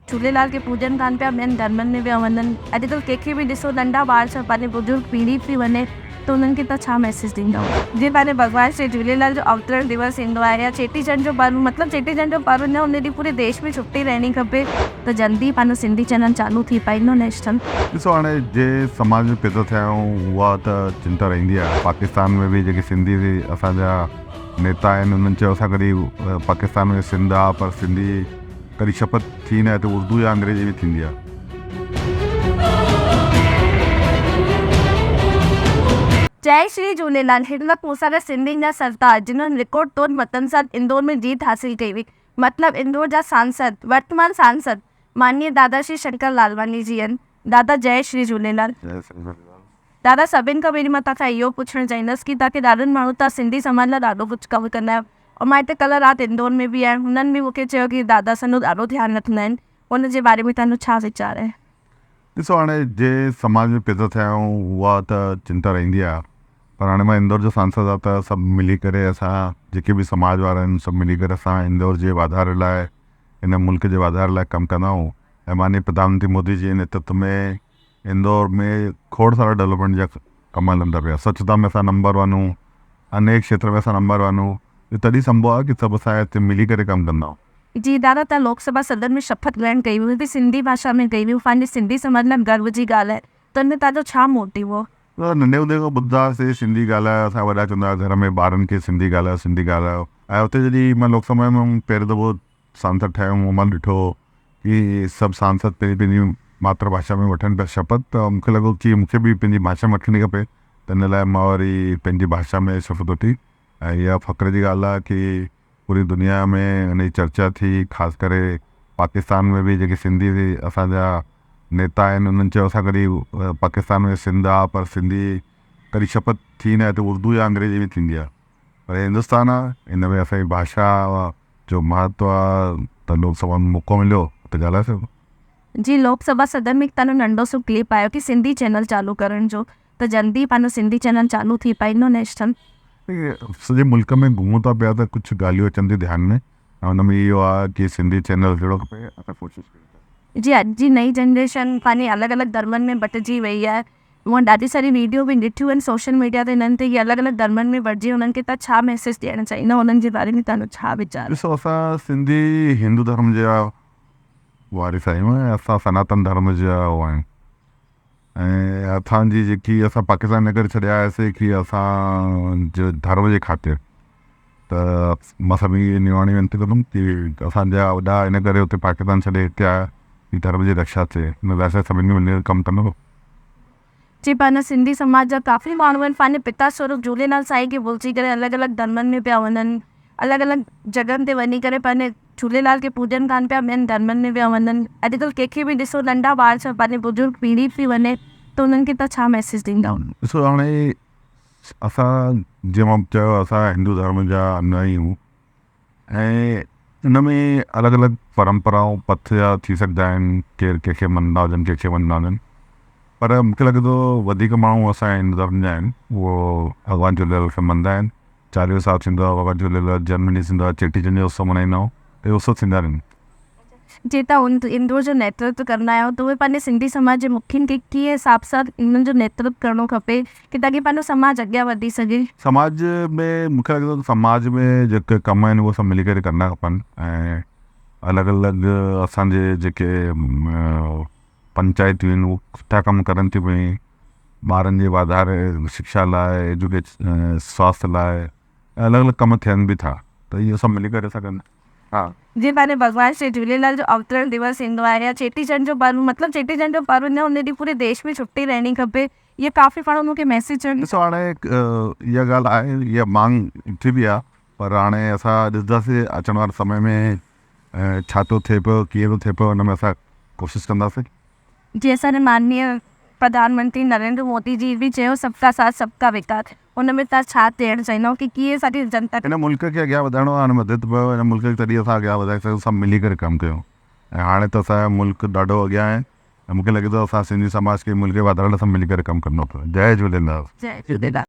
झूलेलाल के पूजन कान पिया ॿियनि धर्मनि में पिया वञनि। अॼुकल्ह कंहिंखे बि ॾिसो नंढा ॿार छा पंहिंजे बुज़ुर्ग पीढ़ी थी वञे त उन्हनि खे तव्हां छा मैसेज ॾींदव? जीअं पंहिंजे भॻवान श्री झूलेलाल जो अवतरण दिवस ईंदो आहे या चेटीचंड जो पर्व, मतिलबु चेटीचंड जो पर्व न, उन ॾींहुं पूरे देश में छुट्टी रहणी खपे त जल्दी पंहिंजो सिंधी चैनल चालू थी पाईंदो नेशनल। ॾिसो हाणे जे समाज में पैदा थिया आहियूं उहा त चिंता रहंदी आहे। पाकिस्तान में बि जेके सिंधी असांजा नेता आहिनि उन्हनि चयो असां कॾहिं पाकिस्तान में सिंध आहे पर सिंधी कॾहिं शपथ थी न आहे त उर्दू या अंग्रेजी में थींदी आहे। जय श्री झूलेलाल। हिन वक़्तु मूंसां गॾु सिंधियुनि जा सरदार जिन्हनि रिकॉर्ड तौर मतनि सां इंदौर में जीत हासिल कई हुई, मतिलबु इंदौर जा सांसद, वर्तमान सांसद माननीय दादा श्री शंकर लालवानी जी आहिनि। दादा जय श्री झूलेलाल। दादा सभिनि खां पहिरीं मां तव्हांखां इहो पुछणु चाहींदसि कि तव्हांखे ॾाढनि माण्हू तव्हां सिंधी समाज लाइ ॾाढो कुझु कमु कंदा आहियो और मां हिते कल्ह राति इंदौर में बि आहियां, हुननि बि मूंखे चयो कि दादा असांजो ॾाढो ध्यानु रखंदा आहिनि, हुन जे बारे में तव्हांजो छा वीचार आहे? ॾिसो हाणे जे समाज में पैदा थिया आहियूं उहा त चिंता रहंदी आहे, पर हाणे मां इंदौर जो सांसद आहे त सभु मिली करे असां जेके बि समाज वारा आहिनि सभु मिली करे असां इंदौर जे वाधारे लाइ, हिन मुल्क जे वाधारे लाइ कमु कंदा आहियूं। ऐं माननीय प्रधानमंत्री मोदी जी जे नेतृत्व में इंदौर में खोड़ सारा डेवलपमेंट जा कम हलंदा पिया। स्वच्छता में असां नंबर 1 हूं, अनेक क्षेत्र में असां नंबर 1 हूं। इहो तॾहिं संभव आहे कि सभु असां हिते मिली करे कमु कंदा आहियूं। जी दादा, तव्हां लोकसभा सदन में शपथ ग्रहण कई हुई, हिते सिंधी भाषा में कई हुई, पंहिंजे सिंधी समाज लाइ गर्व जी ॻाल्हि आहे, त हिन तव्हांजो छा मोटिव हो? नंढे हूंदे खां ॿुधासीं सिंधी ॻाल्हायो, असां वॾा चवंदा हुआ घर में ॿारनि खे सिंधी ॻाल्हायो सिंधी ॻाल्हायो। ऐं हुते जॾहिं मां लोकसभा में पहिरियों दफ़ो सांसद ठहियो हुउमि, मां ॾिठो कि सभु सांसद पंहिंजी पंहिंजी मातृभाषा में वठनि पिया शपथ, त मूंखे लॻो कि मूंखे बि पंहिंजी भाषा में वठणी खपे, त हिन लाइ मां वरी पंहिंजी भाषा में शपथ वठी। ऐं इहा फ़ख्र जी ॻाल्हि आहे कि पूरी दुनिया में हिन जी चर्चा थी, ख़ासि करे पाकिस्तान में बि जेके सिंधी असांजा नेता आहिनि उन्हनि चयो असां कॾहिं पाकिस्तान में सिंध आहे पर सिंधी कॾहिं शपथ थी न आहे त उर्दू या अंग्रेजी में थींदी आहे। पर हिंदुस्तान आहे, हिन में असांजी भाषा जो महत्व आहे, त लोकसभा में मौक़ो मिलियो त ॻाल्हाए सघो। जी, लोकसभा सदन में तव्हांजो नंढो सो क्लिप आयो कि सिंधी चैनल चालू करण जो, त जल्दी पंहिंजो सिंधी चैनल चालू थी पाईंदो नेशनल? सॼे मुल्क में घुमूं था पिया त कुझु ॻाल्हियूं अचनि थी ध्यान में, ऐं हुन में इहो आहे कि सिंधी चैनल जहिड़ो खपे, असां कोशिशि कयूं। जी, अॼु जी नई जनरेशन पंहिंजे अलॻि अलॻि धर्मनि में बटिजी वई आहे। मूं ॾाढी सारी वीडियो बि ॾिठियूं आहिनि सोशल मीडिया ते हिननि ते, अलॻि अलॻि धर्मनि में बटिजी, हुननि खे तव्हां छा मैसेज ॾियणु चाहींदा, हुननि जे बारे में तव्हांजो छा वीचार? ॾिसो असां सिंधी हिंदू धर्म जा वारिस आहियूं ऐं असां सनातन धर्म जा आहियूं। ऐं असांजी जेकी असां पाकिस्तान करे छॾिया हुआसीं कि असां धर्म जे ख़ातिर, त मां सभिनी निवाणी वेनिती कंदुमि कि असांजा वॾा इन करे हुते पाकिस्तान छॾे हिते आया कि धर्म जी रक्षा थिए, हिन लाइ असां सभिनी मिली करे कमु कंदो। जी, पंहिंजा सिंधी समाज जा काफ़ी माण्हू आहिनि पंहिंजे पिता स्वरूप झूलेलाल साईं खे भुलिजी करे अलॻि अलॻि धर्मनि में पिया वञनि, अलॻि अलॻि जॻहनि ते वञी करे पंहिंजे झूलेलाल के पूजन कान पिया ॿियनि धर्मनि में पिया वञनि। अॼुकल्ह कंहिंखे बि ॾिसो नंढा ॿार छा पंहिंजे बुज़ुर्ग पीढ़ी थी वञे त उन्हनि खे तव्हां छा मैसेज ॾींदव? ॾिसो हाणे असां जीअं मां चयो असां हिंदू धर्म जा न आहियूं ऐं हिन में अलॻि अलॻि परंपराऊं पथ जा थी सघंदा आहिनि, केरु कंहिंखे मञंदा हुजनि कंहिंखे मञंदा हुजनि, पर मूंखे लॻे थो वधीक माण्हू असां हिंदू धर्म जा आहिनि, उहो भॻवान झूलेलाल खे मञंदा आहिनि। चालीहो साहिबु थींदो आहे, भॻवान झूलेलाल जनम ॾींहुं थींदो आहे, चेटीचंड जो उत्सव मल्हाईंदा आहियूं, त इहे उत्सव थींदा आहिनि। जे तव्हां इंदौर जो नेतृत्व कंदा आहियो त उहे पंहिंजे सिंधी समाज जे मुखियुनि खे कीअं हिसाब सां इन्हनि जो नेतृत्व करिणो खपे कि ताकि पंहिंजो समाज अॻियां वधी सघे? समाज में मूंखे लॻे थो समाज में जेके कम आहिनि उहे सभु मिली करे करणा खपनि ऐं अलॻि अलॻि असांजे जेके पंचायतियूं आहिनि उहे सुठा कमु करनि थियूं पयूं, ॿारनि जे वाधारे शिक्षा लाइ, एजुकेशन स्वास्थ्य लाइ अलॻि अलॻि कम थियनि बि था, त इहो सभु मिली करे सघनि। हाँ, जीअं पंहिंजे भॻवान श्री झूलेलाल जो अवतरण दिवस ईंदो आहे या चेटीचंड जो पर्व, मतिलबु चेटीचंड जो पर्व न, उन ॾींहुं पूरे देश में छुट्टी रहणी खपे, इहे काफ़ी माण्हू मूंखे मैसेज आहिनि। ॾिसो हाणे इहा ॻाल्हि आहे, इहा मांग थी बि आहे, पर हाणे असां ॾिसंदासीं अचण वारे समय में छा थो थिए पियो, कीअं थो थिए पियो, हुन में असां कोशिशि कंदासीं। जी, असांजे माननीय प्रधानमंत्री नरेंद्र मोदी जी बि चयो सबका साथ सबका विकास, हुन में तव्हां छा चवणु चाहींदव कि कीअं असांजी जनता हिन मुल्क खे अॻियां वधाइणो आहे, हाणे वधे थो पियो, हिन मुल्क खे तॾहिं असां अॻियां वधाए सघूं, सभु मिली करे कमु कयूं। ऐं हाणे त असांजो मुल्क ॾाढो अॻियां आहे ऐं मूंखे लॻे थो असां सिंधी समाज खे मुल्क खे वधाइण लाइ सभु मिली करे कमु करिणो पियो। जय झूलेलाल। जय झूलेलाल।